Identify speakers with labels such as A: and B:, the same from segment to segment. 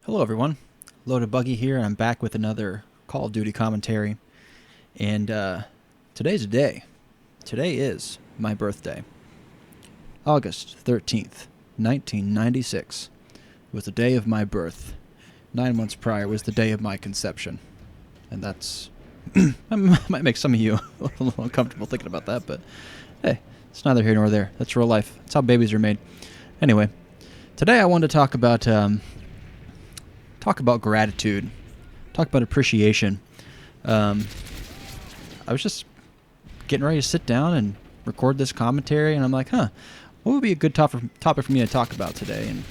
A: Hello, everyone. Loaded Buggy here, and I'm back with another Call of Duty commentary. And today's a day. Today is my birthday. August 13th, 1996 was the day of my birth. 9 months prior was the day of my conception. And that's... might make some of you a little uncomfortable thinking about that, but hey, it's neither here nor there. That's real life. That's how babies are made. Anyway, today I wanted to talk about gratitude, talk about appreciation. I was just getting ready to sit down and record this commentary, and I'm like, what would be a good topic for me to talk about today? And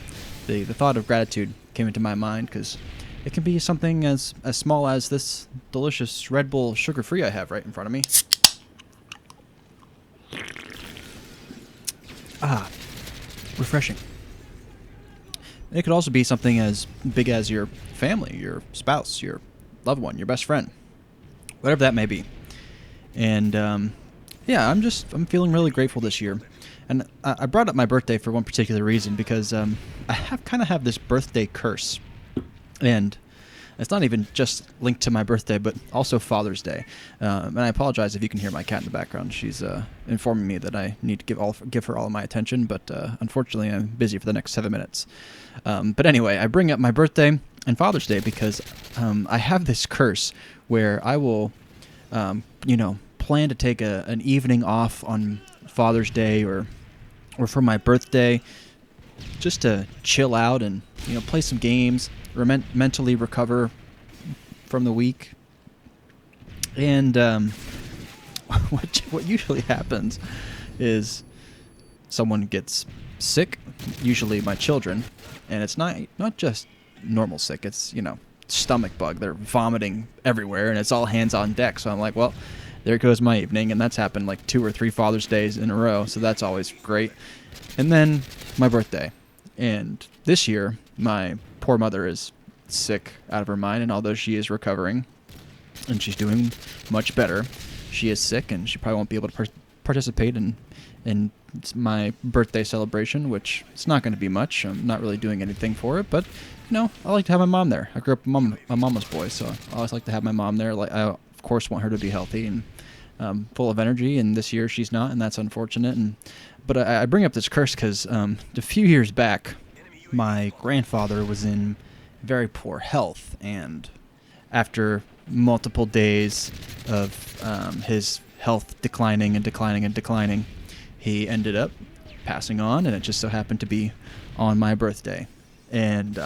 A: the thought of gratitude came into my mind because it can be something as small as this delicious Red Bull sugar-free I have right in front of me. Refreshing. It could also be something as big as your family, your spouse, your loved one, your best friend, whatever that may be. And I'm feeling really grateful this year. And I brought up my birthday for one particular reason because I have this birthday curse, and it's not even just linked to my birthday, but also Father's Day. And I apologize if you can hear my cat in the background. She's informing me that I need to give her all of my attention, but unfortunately I'm busy for the next 7 minutes. But anyway, I bring up my birthday and Father's Day because I have this curse where I will, plan to take an evening off on Father's Day or for my birthday just to chill out and play some games, mentally recover from the week. And what usually happens is someone gets sick, usually my children, and it's not just normal sick, it's stomach bug. They're vomiting everywhere and it's all hands on deck. So I'm like, well, there goes my evening. And that's happened like 2 or 3 Father's Days in a row, so that's always great. And then my birthday. And this year, my poor mother is sick out of her mind, and although she is recovering, and she's doing much better, she is sick, and she probably won't be able to participate in my birthday celebration, which it's not going to be much. I'm not really doing anything for it, but, I like to have my mom there. I grew up a mama's boy, so I always like to have my mom there. Like, I, of course, want her to be healthy and full of energy, and this year she's not, and that's unfortunate. But I bring up this curse because a few years back, my grandfather was in very poor health, and after multiple days of his health declining and declining and declining, he ended up passing on, and it just so happened to be on my birthday. And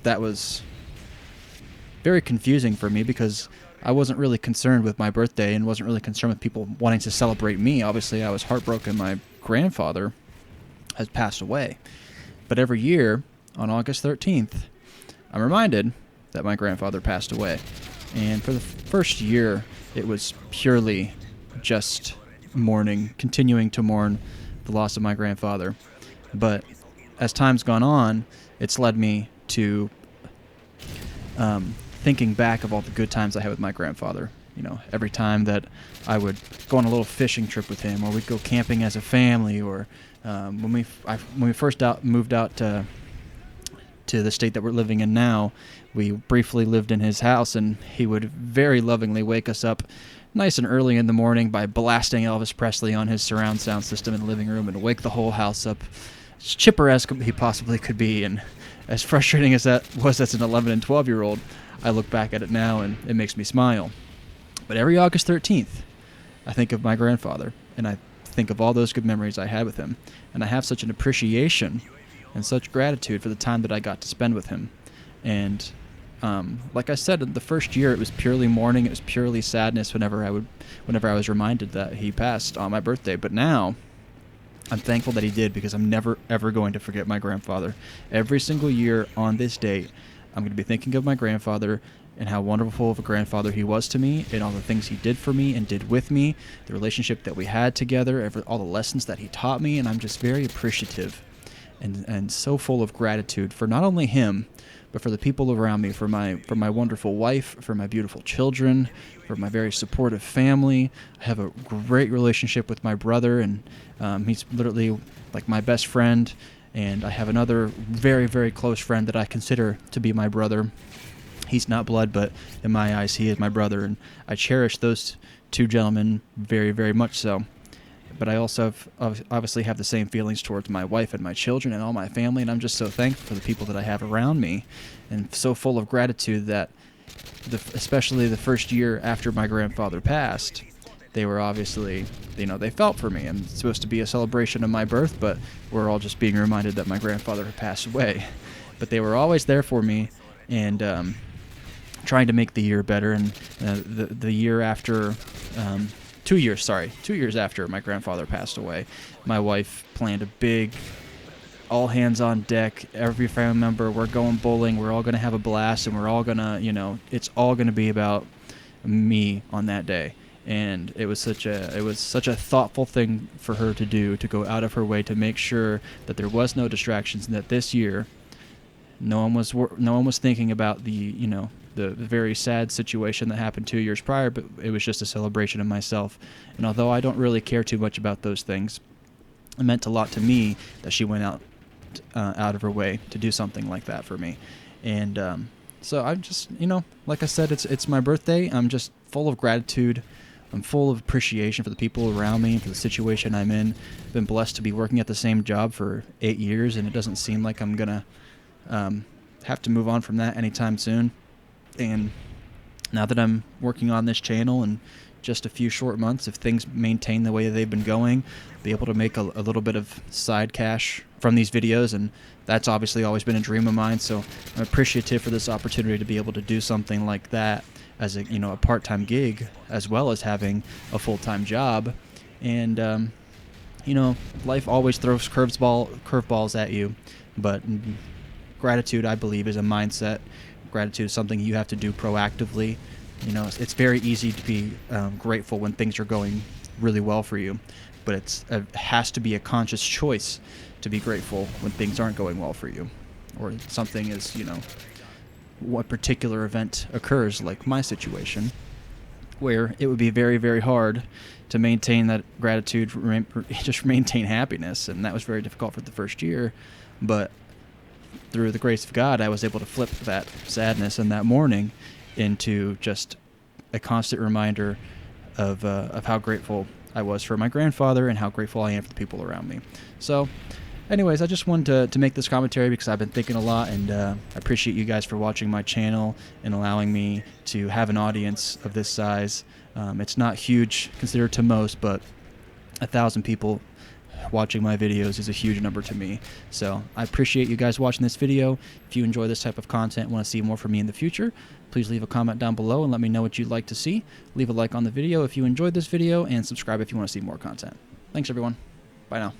A: that was very confusing for me because I wasn't really concerned with my birthday and wasn't really concerned with people wanting to celebrate me. Obviously, I was heartbroken my grandfather has passed away. But every year, on August 13th, I'm reminded that my grandfather passed away. And for the first year, it was purely just mourning, continuing to mourn the loss of my grandfather. But as time's gone on, it's led me to thinking back of all the good times I had with my grandfather. Every time that I would go on a little fishing trip with him, or we'd go camping as a family, or when we first moved out to the state that we're living in now, we briefly lived in his house, and he would very lovingly wake us up nice and early in the morning by blasting Elvis Presley on his surround sound system in the living room and wake the whole house up as chipper as he possibly could be. And as frustrating as that was as an 11 and 12-year-old, I look back at it now and it makes me smile. But every August 13th, I think of my grandfather, and I think of all those good memories I had with him, and I have such an appreciation and such gratitude for the time that I got to spend with him. And like I said, the first year it was purely mourning, it was purely sadness whenever I was reminded that he passed on my birthday. But now I'm thankful that he did, because I'm never ever going to forget my grandfather. Every single year on this date, I'm going to be thinking of my grandfather and how wonderful of a grandfather he was to me, and all the things he did for me and did with me, the relationship that we had together, all the lessons that he taught me. And I'm just very appreciative and so full of gratitude for not only him, but for the people around me, for my wonderful wife, for my beautiful children, for my very supportive family. I have a great relationship with my brother, and he's literally like my best friend. And I have another very, very close friend that I consider to be my brother. He's not blood, but in my eyes, he is my brother, and I cherish those two gentlemen very, very much so. But I also obviously have the same feelings towards my wife and my children and all my family, and I'm just so thankful for the people that I have around me, and so full of gratitude that, especially the first year after my grandfather passed, they were obviously, they felt for me, and it's supposed to be a celebration of my birth, but we're all just being reminded that my grandfather had passed away. But they were always there for me, and trying to make the year better. And the year after, 2 years after my grandfather passed away, my wife planned a big, all hands on deck, every family member, we're going bowling, we're all going to have a blast, and we're all going to, it's all going to be about me on that day. And it was such a thoughtful thing for her to do, to go out of her way to make sure that there was no distractions, and that this year no one was thinking about the very sad situation that happened 2 years prior, but it was just a celebration of myself. And although I don't really care too much about those things, it meant a lot to me that she went out of her way to do something like that for me. And so I'm just, like I said, it's my birthday. I'm just full of gratitude. I'm full of appreciation for the people around me, for the situation I'm in. I've been blessed to be working at the same job for 8 years, and it doesn't seem like I'm going to have to move on from that anytime soon. And now that I'm working on this channel in just a few short months, if things maintain the way they've been going, I'll be able to make a little bit of side cash from these videos, and that's obviously always been a dream of mine. So I'm appreciative for this opportunity to be able to do something like that as a part-time gig, as well as having a full-time job. And life always throws curveballs at you, but gratitude, I believe, is a mindset. Gratitude is something you have to do proactively. It's very easy to be grateful when things are going really well for you, but it has to be a conscious choice to be grateful when things aren't going well for you, or something is, what particular event occurs, like my situation, where it would be very, very hard to maintain that gratitude, just maintain happiness, and that was very difficult for the first year. But through the grace of God, I was able to flip that sadness and that mourning into just a constant reminder of how grateful I was for my grandfather and how grateful I am for the people around me. So anyways, I just wanted to make this commentary because I've been thinking a lot, and I appreciate you guys for watching my channel and allowing me to have an audience of this size. It's not huge considered to most, but 1,000 people watching my videos is a huge number to me. So I appreciate you guys watching this video. If you enjoy this type of content and want to see more from me in the future, please leave a comment down below and let me know what you'd like to see. Leave a like on the video if you enjoyed this video, and subscribe if you want to see more content. Thanks, everyone. Bye now.